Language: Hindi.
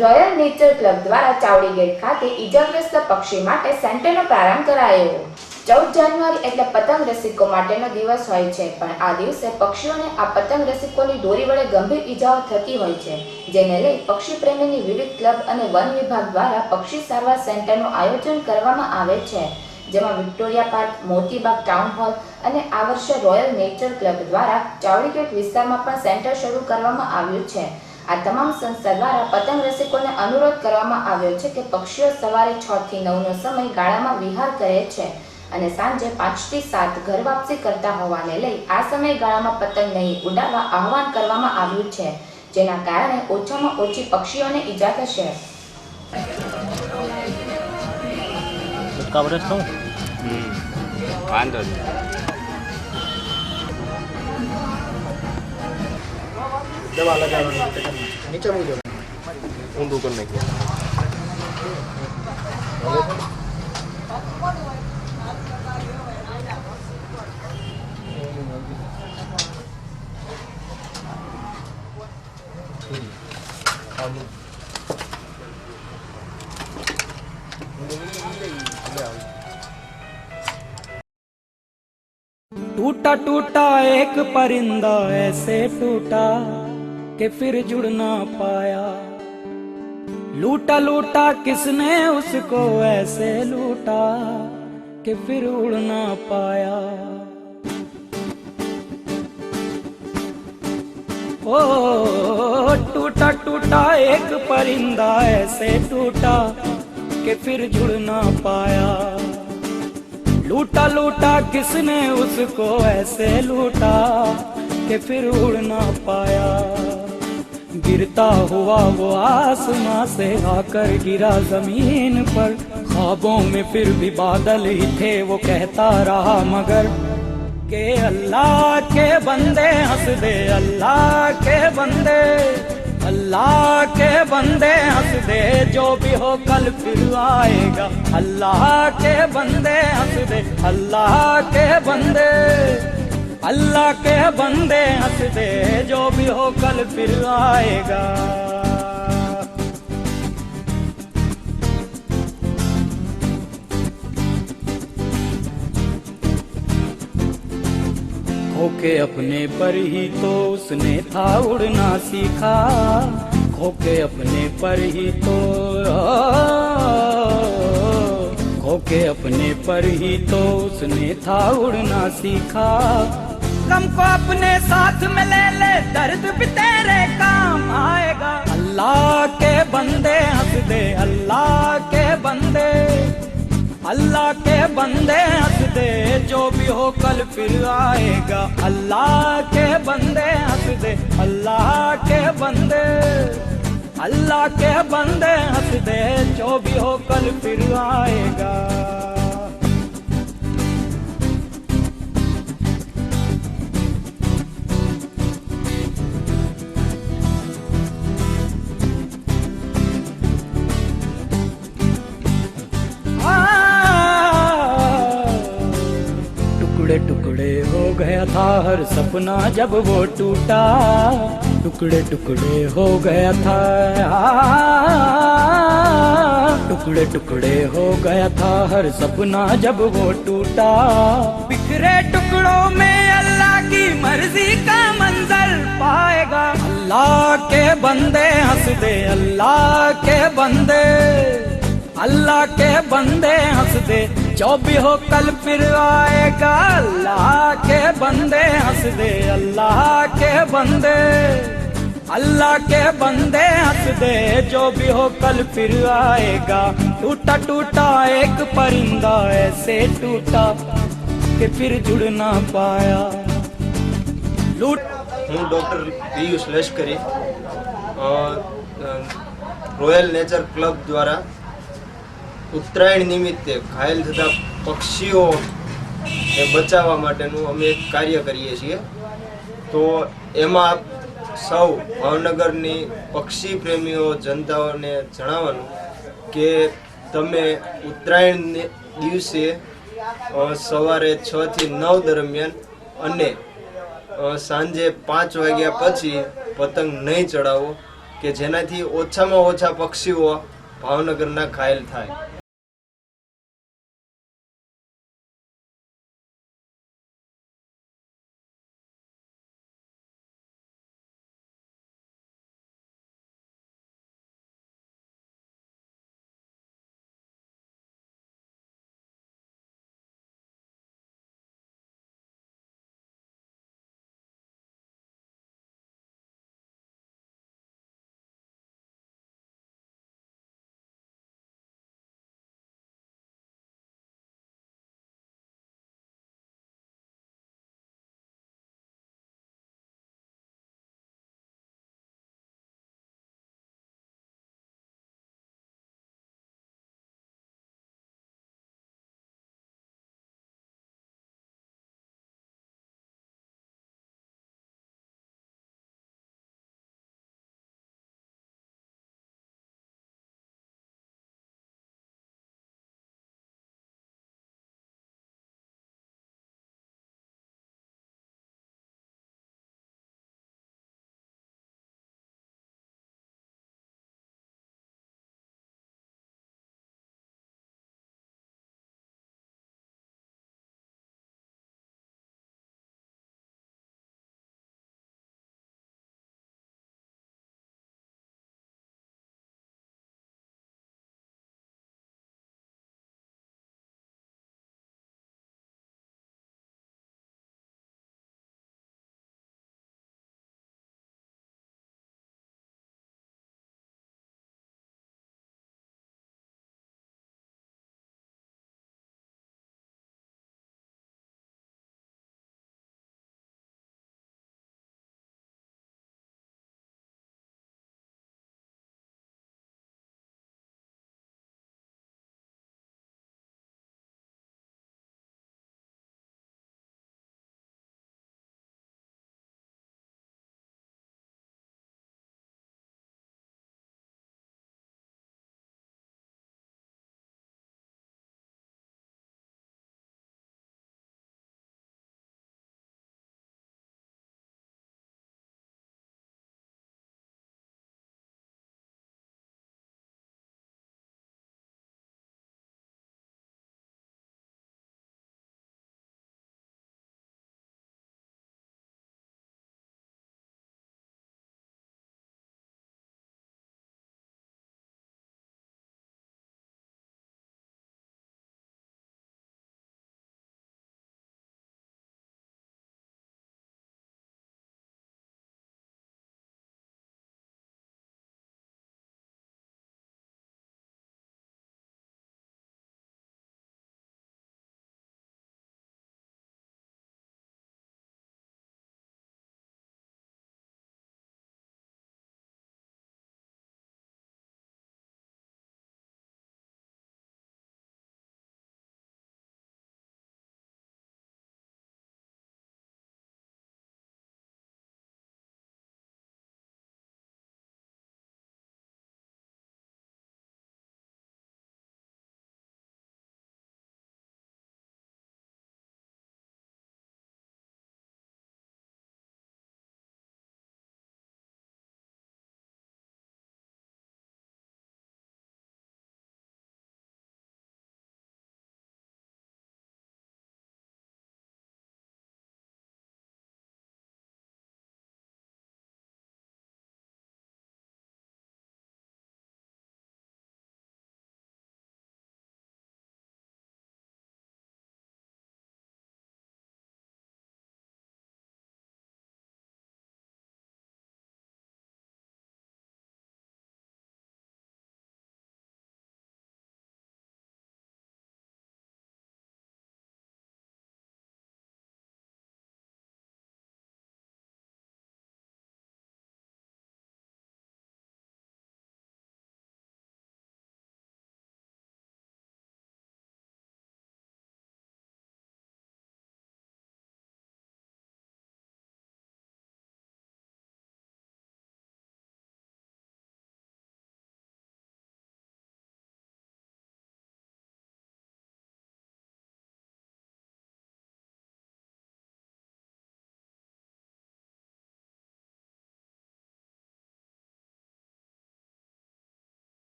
રોયલ નેચર ક્લબ દ્વારા ચાવડી ગેટ ખાતે ઈજાગ્રસ્ત પક્ષી માટે સેન્ટરનો પ્રારંભ કરાયો। 14 જાન્યુઆરી એટલે પતંગ રસિકો માટેનો દિવસ હોય છે, પણ આ દિવસે પક્ષીઓને આ પતંગ રસિકોની દોરી વડે ગંભીર ઈજાઓ થતી હોય છે, જેને લઈ પક્ષી પ્રેમીની વિવિધ ક્લબ અને વન વિભાગ દ્વારા પક્ષી સારવાર સેન્ટરનું આયોજન કરવામાં આવે છે, જેમાં Victoria park, Motibagh town hall અને આ વર્ષે રોયલ નેચર ક્લબ દ્વારા ચાવડી ગેટ વિસ્તારમાં પણ સેન્ટર શરૂ કરવામાં આવ્યું છે। આ તમામ સંસ્થા દ્વારા પતંગ રસિકોને અનુરોધ કરવામાં આવ્યો છે કે પક્ષીઓ સવારે 6 થી 9 નો સમય ગાળામાં વિહાર કરે છે અને સાંજે 5 થી 7 ઘર વાપસી કરતા હોવાને લઈ આ સમયગાળામાં પતંગ નહીં ઉડાવવા આહવાન કરવામાં આવ્યું છે, જેના કારણે ઓછામાં ઓછી પક્ષીઓને ઈજા થશે। दवा लगा नीचे मुझे ऊंधू करने के टूटा टूटा एक परिंदा ऐसे टूटा कि फिर जुड़ ना पाया। लूटा लूटा किसने उसको ऐसे लूटा कि फिर उड़ ना पाया। ओ टूटा टूटा एक परिंदा ऐसे टूटा कि फिर जुड़ ना पाया। लूटा लूटा किसने उसको ऐसे लूटा कि फिर उड़ ना पाया। गिरता हुआ वो आसमां से आकर गिरा जमीन पर, ख्वाबों में फिर भी बादल ही थे वो कहता रहा मगर के अल्लाह के बंदे हंस दे, अल्लाह के बंदे, अल्लाह के बंदे हंस दे, जो भी हो कल फिर आएगा। अल्लाह के बंदे हंस दे, अल्लाह के बंदे, अल्लाह के बंदे हंस दे, जो भी हो कल फिर आएगा। खोके अपने पर ही तो उसने था उड़ना सीखा, खोके अपने पर ही तो, खोके अपने पर ही तो उसने था उड़ना सीखा। गम को अपने साथ में ले ले, दर्द भी तेरे काम आएगा। अल्लाह के बंदे हंस दे, अल्लाह के बंदे, अल्लाह के बंदे हंस दे, जो भी हो कल फिर आएगा। अल्लाह के बंदे हंस दे, अल्लाह के बंदे, अल्लाह के बंदे हंस दे, जो भी हो कल फिर आएगा। टुकड़े टुकड़े हो गया था हर सपना जब वो टूटा, टुकड़े टुकड़े हो गया था, टुकड़े टुकड़े हो गया था हर सपना जब वो टूटा। बिखरे टुकड़ों में अल्लाह की मर्जी का मंजर पाएगा। अल्लाह के बंदे हंस दे, अल्लाह के बंदे, अल्लाह के बंदे हंस दे, जो भी हो कल फिर आएगा। अल्लाह के बंदे हंस दे, अल्लाह के बंदे, अल्लाह के बंदे हंस दे, जो भी हो कल फिर आएगा। टूटा टूटा एक परिंदा ऐसे टूटा कि फिर जुड़ ना पाया। हूँ डॉक्टर पीयूष लश्करी रोयल नेचर क्लब द्वारा ઉત્તરાયણ નિમિત્તે ઘાયલ થતા પક્ષીઓને બચાવવા માટેનું અમે એક કાર્ય કરીએ છીએ। તો એમાં આપ સૌ ભાવનગરની પક્ષી પ્રેમીઓ જનતાઓને જણાવવાનું કે તમે ઉત્તરાયણ દિવસે સવારે 6 થી 9 દરમિયાન અને સાંજે 5 વાગ્યા પછી પતંગ નહીં ચડાવો કે જેનાથી ઓછામાં ઓછા પક્ષીઓ ભાવનગરના ઘાયલ થાય.